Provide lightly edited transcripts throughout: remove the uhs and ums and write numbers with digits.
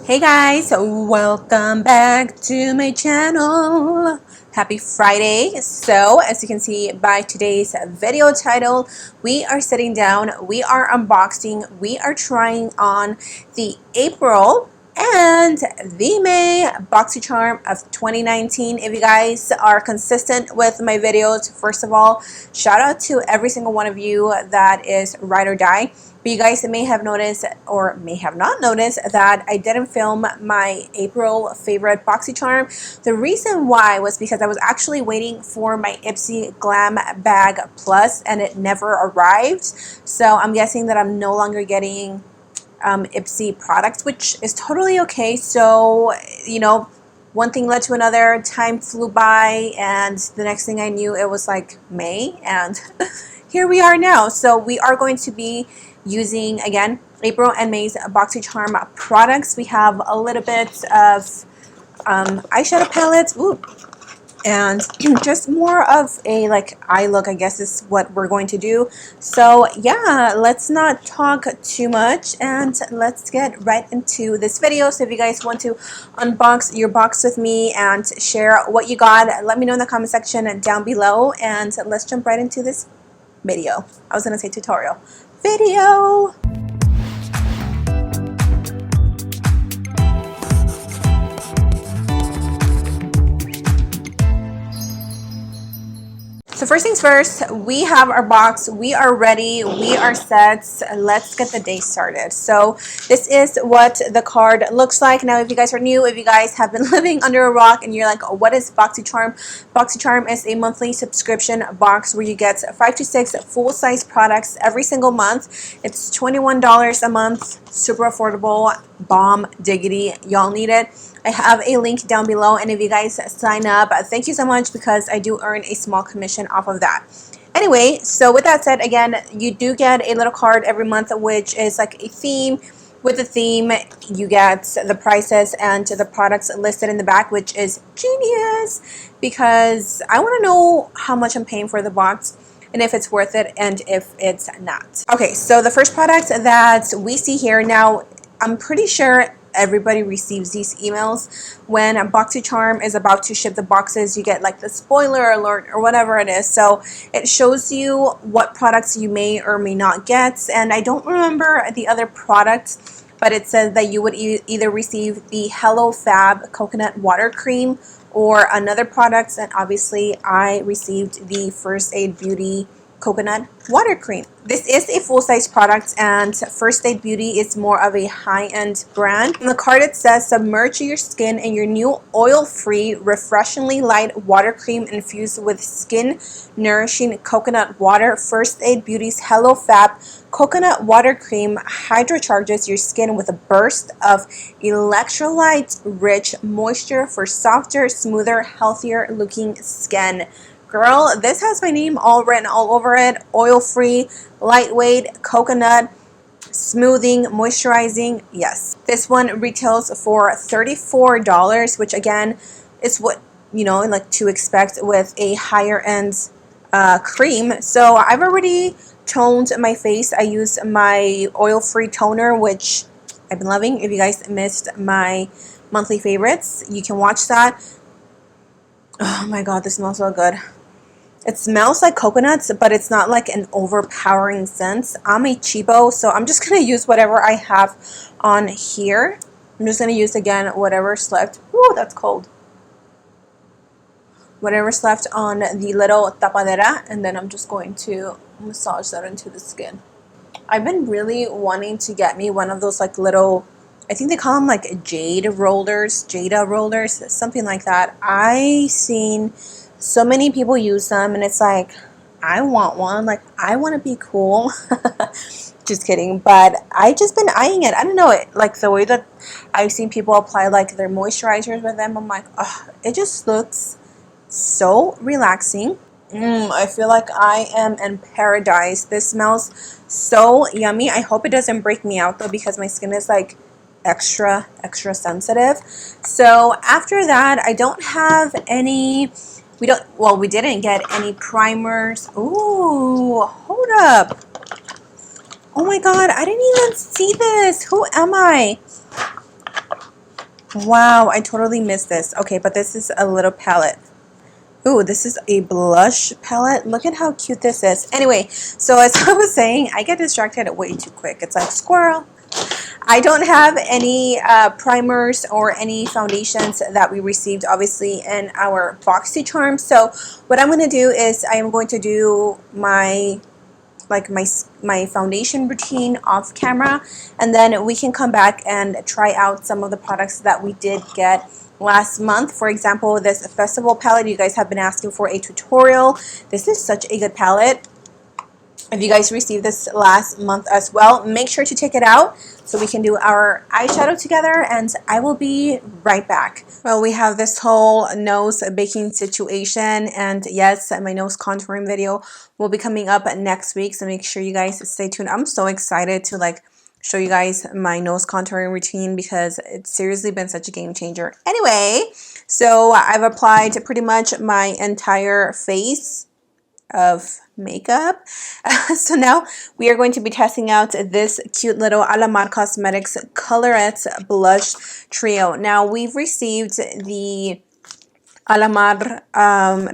Hey guys, welcome back to my channel. Happy Friday. So as you can see by today's video title, we are sitting down, we are unboxing, we are trying on the April and the May BOXYCHARM of 2019. If you guys are consistent with my videos, first of all, shout out to every single one of you that is ride or die. But you guys may have noticed or may have not noticed that I didn't film my April favorite BOXYCHARM. The reason why was because I was actually waiting for my Ipsy Glam Bag Plus and it never arrived. So I'm guessing that I'm no longer getting Ipsy products, which is totally okay. So, you know, one thing led to another, time flew by, and the next thing I knew, it was like May, and here we are now. So we are going to be using, again, April and May's BOXYCHARM products. We have a little bit of eyeshadow palettes. Ooh. And just more of a like eye look, I guess, is what we're going to do. So yeah, let's not talk too much and let's get right into this video. So if you guys want to unbox your box with me and share what you got, let me know in the comment section down below, and let's jump right into this video. I was gonna say tutorial video. So first things first, we have our box, we are ready, we are set. Let's get the day started. So this is what the card looks like. Now if you guys are new, if you guys have been living under a rock and you're like, oh, what is BOXYCHARM? BOXYCHARM is a monthly subscription box where you get 5 to 6 full-size products every single month. It's $21 a month, super affordable, bomb diggity, y'all need it. I have a link down below, and if you guys sign up, thank you so much, because I do earn a small commission off of that. Anyway, so with that said, again, you do get a little card every month, which is like a theme. With the theme, you get the prices and the products listed in the back, which is genius, because I want to know how much I'm paying for the box and if it's worth it and if it's not. Okay, so the first product that we see here, now I'm pretty sure everybody receives these emails when BOXYCHARM is about to ship the boxes. You get like the spoiler alert or whatever it is. So it shows you what products you may or may not get. And I don't remember the other products, but it says that you would either receive the Hello Fab Coconut Water Cream or another product. And obviously I received the First Aid Beauty Coconut Water Cream. This is a full-size product, and First Aid Beauty is more of a high-end brand. On the card it says, submerge your skin in your new oil-free, refreshingly light water cream infused with skin-nourishing coconut water. First Aid Beauty's Hello Fab Coconut Water Cream hydrocharges your skin with a burst of electrolyte-rich moisture for softer, smoother, healthier-looking skin. Girl, this has my name all written all over it. Oil-free, lightweight, coconut, smoothing, moisturizing. Yes. This one retails for $34, which again is what, you know, like to expect with a higher end cream. So I've already toned my face. I use my oil-free toner, which I've been loving. If you guys missed my monthly favorites, you can watch that. Oh my god, this smells so good. It smells like coconuts, but it's not like an overpowering scent. I'm a cheapo, so I'm just going to use whatever I have on here. I'm just going to use, again, whatever's left. Ooh, that's cold. Whatever's left on the little tapadera, and then I'm just going to massage that into the skin. I've been really wanting to get me one of those like little, I think they call them like jade rollers, Jada rollers, something like that. I seen so many people use them, and it's like, I want one. Like, I want to be cool. Just kidding. But I just been eyeing it. I don't know, it like the way that I've seen people apply like their moisturizers with them. I'm like, oh, it just looks so relaxing. I feel like I am in paradise. This smells so yummy. I hope it doesn't break me out though, because my skin is like extra sensitive. So after that, I don't have any, we didn't get any primers. Ooh, hold up. Oh my god, I didn't even see this. Who am I? Wow, I totally missed this. Okay, but this is a little palette. Ooh, this is a blush palette. Look at how cute this is. Anyway, so as I was saying, I get distracted way too quick. It's like squirrel. I don't have any primers or any foundations that we received, obviously, in our BOXYCHARM. So what I'm going to do is I am going to do my foundation routine off camera, and then we can come back and try out some of the products that we did get last month. For example, this festival palette, you guys have been asking for a tutorial. This is such a good palette. If you guys received this last month as well, make sure to check it out so we can do our eyeshadow together, and I will be right back. Well, we have this whole nose baking situation, and yes, my nose contouring video will be coming up next week, so make sure you guys stay tuned. I'm so excited to like show you guys my nose contouring routine because it's seriously been such a game changer. Anyway, so I've applied pretty much my entire face of makeup. So now we are going to be testing out this cute little ALAMAR Cosmetics Colorette Blush Trio. Now we've received the ALAMAR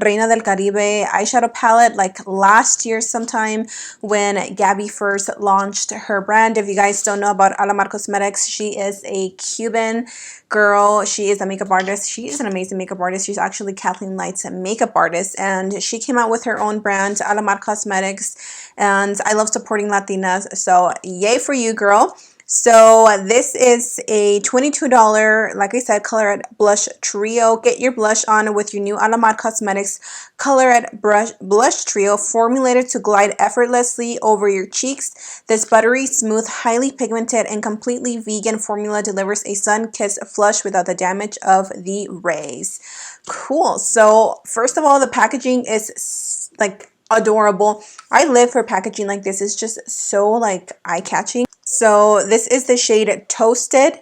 Reina del Caribe eyeshadow palette like last year sometime when Gabby first launched her brand. If you guys don't know about ALAMAR Cosmetics, she is a Cuban girl. She is a makeup artist. She is an amazing makeup artist. She's actually Kathleen Light's makeup artist, and she came out with her own brand, ALAMAR Cosmetics, and I love supporting Latinas, so yay for you, girl. So this is a $22, like I said, Colorette Blush Trio. Get your blush on with your new ALAMAR Cosmetics Colorette Blush Trio, formulated to glide effortlessly over your cheeks. This buttery, smooth, highly pigmented, and completely vegan formula delivers a sun-kissed flush without the damage of the rays. Cool. So first of all, the packaging is like adorable. I live for packaging like this. It's just so like eye-catching. So this is the shade Toasted,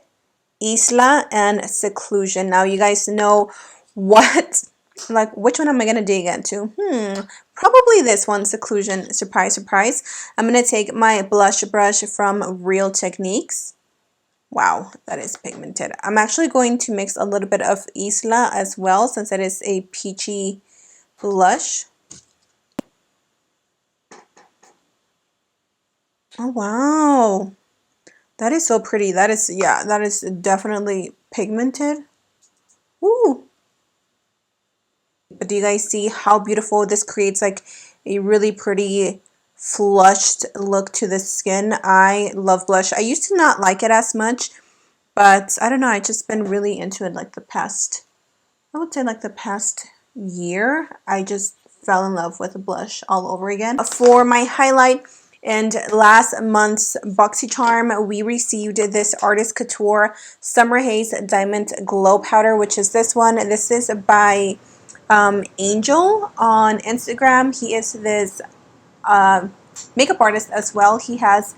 Isla, and Seclusion. Now you guys know what, like which one am I going to dig into? Probably this one, Seclusion. Surprise, surprise. I'm going to take my blush brush from Real Techniques. Wow, that is pigmented. I'm actually going to mix a little bit of Isla as well, since it is a peachy blush. Oh, wow. That is so pretty. That is, yeah, that is definitely pigmented. Ooh. But do you guys see how beautiful this creates? Like a really pretty flushed look to the skin. I love blush. I used to not like it as much, but I don't know. I've just been really into it like the past, I would say like the past year. I just fell in love with blush all over again. For my highlight, and last month's BOXYCHARM, we received this Artist Couture Summerhays Diamond Glow Powder, which is this one. This is by Angel on Instagram. He is this makeup artist as well. He has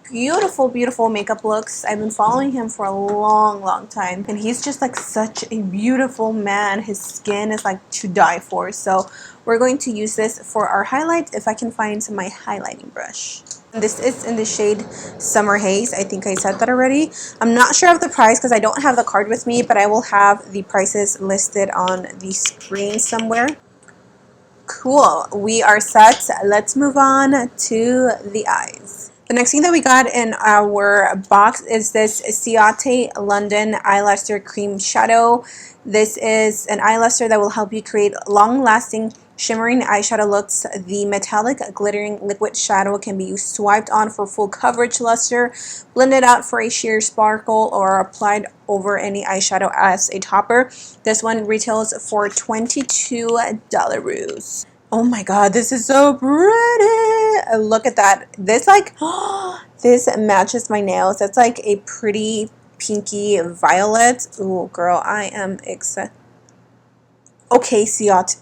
beautiful, beautiful makeup looks. I've been following him for a long time, and he's just like such a beautiful man. His skin is like to die for. So we're going to use this for our highlight, if I can find my highlighting brush. This is in the shade Summer Haze. I think I said that already. I'm not sure of the price because I don't have the card with me, but I will have the prices listed on the screen somewhere. Cool, we are set. Let's move on to the eyes. The next thing that we got in our box is this Ciate London Eyelash Cream Shadow. This is an eyelash that will help you create long-lasting shimmering eyeshadow looks. The metallic glittering liquid shadow can be swiped on for full coverage luster, blended out for a sheer sparkle, or applied over any eyeshadow as a topper. This one retails for $22. Oh my god, this is so pretty. Look at that. This like, this matches my nails. That's like a pretty pinky violet. Ooh, girl, I am excited. Okay, Ciate.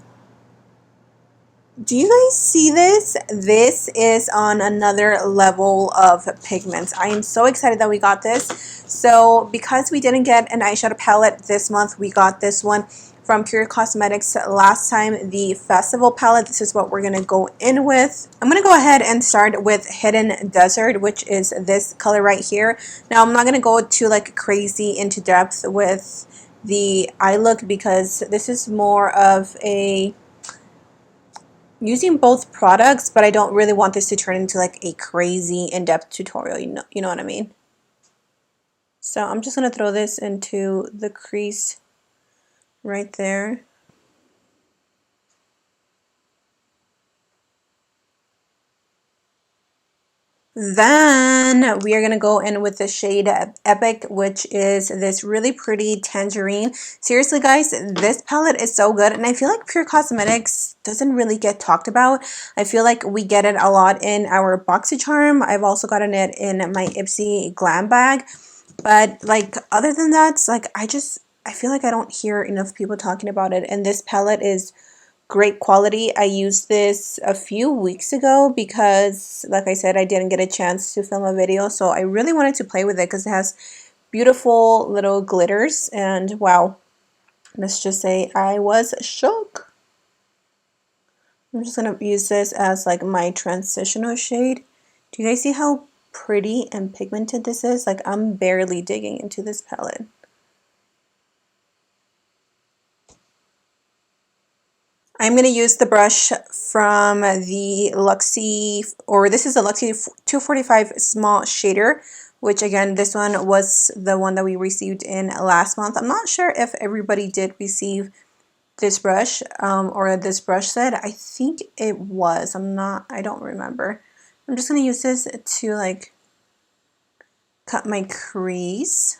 Do you guys see this? This is on another level of pigments. I am so excited that we got this. So because we didn't get an eyeshadow palette this month, we got this one from Pure Cosmetics last time, the Festival palette. This is what we're going to go in with. I'm going to go ahead and start with Hidden Desert, which is this color right here. Now, I'm not going to go too like crazy into depth with the eye look because this is more of a using both products, but I don't really want this to turn into like a crazy in-depth tutorial, you know what I mean? So I'm just going to throw this into the crease right there. Then we are going to go in with the shade Epic, which is this really pretty tangerine. Seriously, guys, this palette is so good, and I feel like Pure Cosmetics doesn't really get talked about. I feel like we get it a lot in our BOXYCHARM. I've also gotten it in my Ipsy Glam bag, but like other than that, it's like I feel like I don't hear enough people talking about it, and this palette is great quality. I used this a few weeks ago because, like I said, I didn't get a chance to film a video, so I really wanted to play with it because it has beautiful little glitters, and wow, let's just say I was shook. I'm just gonna use this as like my transitional shade. Do you guys see how pretty and pigmented this is? Like, I'm barely digging into this palette. I'm going to use the brush from the LUXIE, or this is a LUXIE 245 small shader, which again, this one was the one that we received in last month. I'm not sure if everybody did receive this brush or this brush set. I think it was. I don't remember. I'm just going to use this to like cut my crease.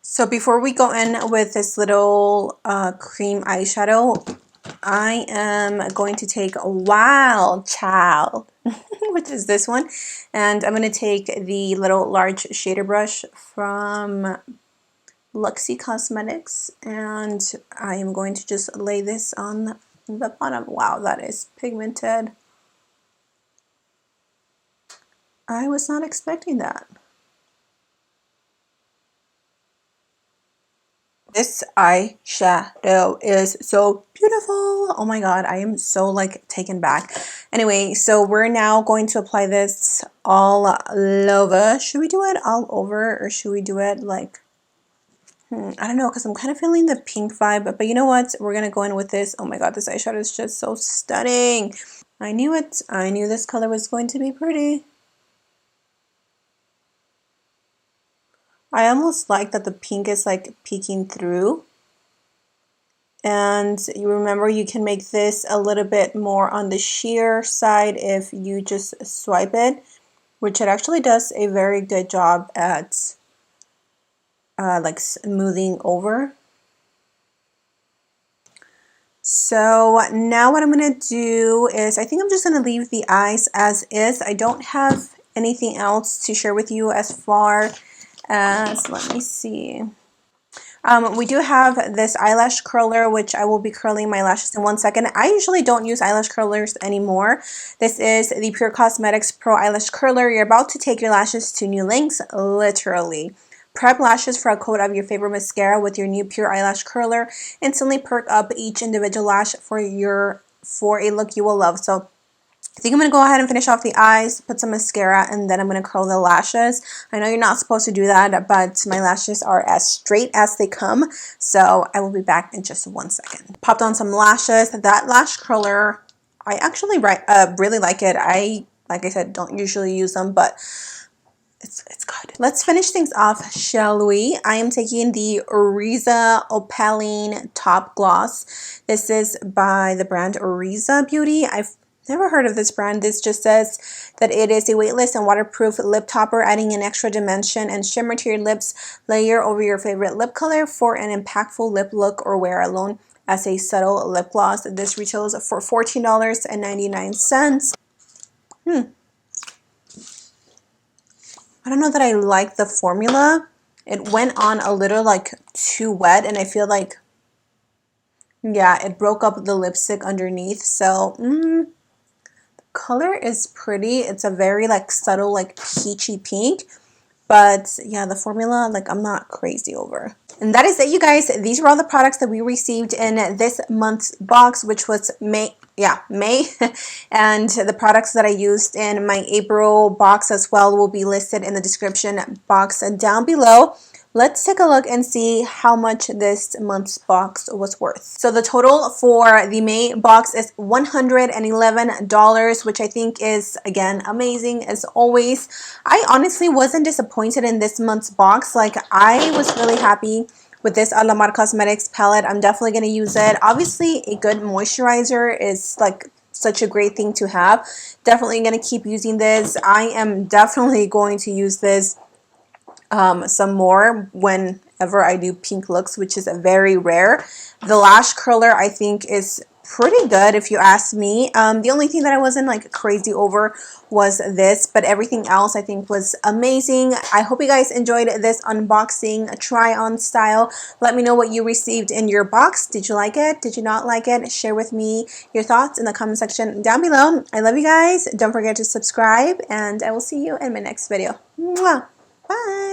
So before we go in with this little cream eyeshadow, I am going to take Wild Child, which is this one, and I'm going to take the little large shader brush from Luxie Cosmetics, and I am going to just lay this on the bottom. Wow, that is pigmented. I was not expecting that. This eyeshadow is so beautiful. Oh my god, I am so like taken back. Anyway, so we're now going to apply this all over. Should we do it all over or should we do it like, I don't know, because I'm kind of feeling the pink vibe. But you know what? We're going to go in with this. Oh my god, this eyeshadow is just so stunning. I knew it. I knew this color was going to be pretty. I almost like that the pink is like peeking through. And you remember you can make this a little bit more on the sheer side if you just swipe it, which it actually does a very good job at like smoothing over. So now what I'm going to do is I think I'm just going to leave the eyes as is. I don't have anything else to share with you as far as, let me see. We do have this eyelash curler, which I will be curling my lashes in 1 second. I usually don't use eyelash curlers anymore. This is the Pure Cosmetics Pro Eyelash Curler. You're about to take your lashes to new lengths, literally. Prep lashes for a coat of your favorite mascara with your new Pure Eyelash Curler. Instantly perk up each individual lash for a look you will love. So I think I'm going to go ahead and finish off the eyes, put some mascara, and then I'm going to curl the lashes. I know you're not supposed to do that, but my lashes are as straight as they come. So I will be back in just 1 second. Popped on some lashes. That lash curler, I actually really like it. Like I said, don't usually use them, but it's good. Let's finish things off, shall we? I am taking the ORYZA Opaline Top Gloss. This is by the brand ORYZA Beauty. I've never heard of this brand. This just says that it is a weightless and waterproof lip topper, adding an extra dimension and shimmer to your lips. Layer over your favorite lip color for an impactful lip look or wear alone as a subtle lip gloss. This retails for $14.99. I don't know that I like the formula. It went on a little like too wet, and I feel like, yeah, it broke up the lipstick underneath. So, the color is pretty. It's a very like subtle like peachy pink, But yeah, the formula, like, I'm not crazy over. And that is it, you guys. These were all the products that we received in this month's box, which was May. Yeah, May. And the products that I used in my April box as well will be listed in the description box down below. Let's take a look and see how much this month's box was worth. So the total for the May box is $111, which I think is, again, amazing as always. I honestly wasn't disappointed in this month's box. Like, I was really happy with this ALAMAR Cosmetics palette. I'm definitely going to use it. Obviously, a good moisturizer is like such a great thing to have. Definitely going to keep using this. I am definitely going to use this some more whenever I do pink looks, which is very rare. The lash curler, I think, is pretty good if you ask me. The only thing that I wasn't like crazy over was this, but everything else I think was amazing. I hope you guys enjoyed this unboxing try on style. Let me know what you received in your box. Did you like it? Did you not like it? Share with me your thoughts in the comment section down below. I love you guys. Don't forget to subscribe, and I will see you in my next video. Mwah! Bye.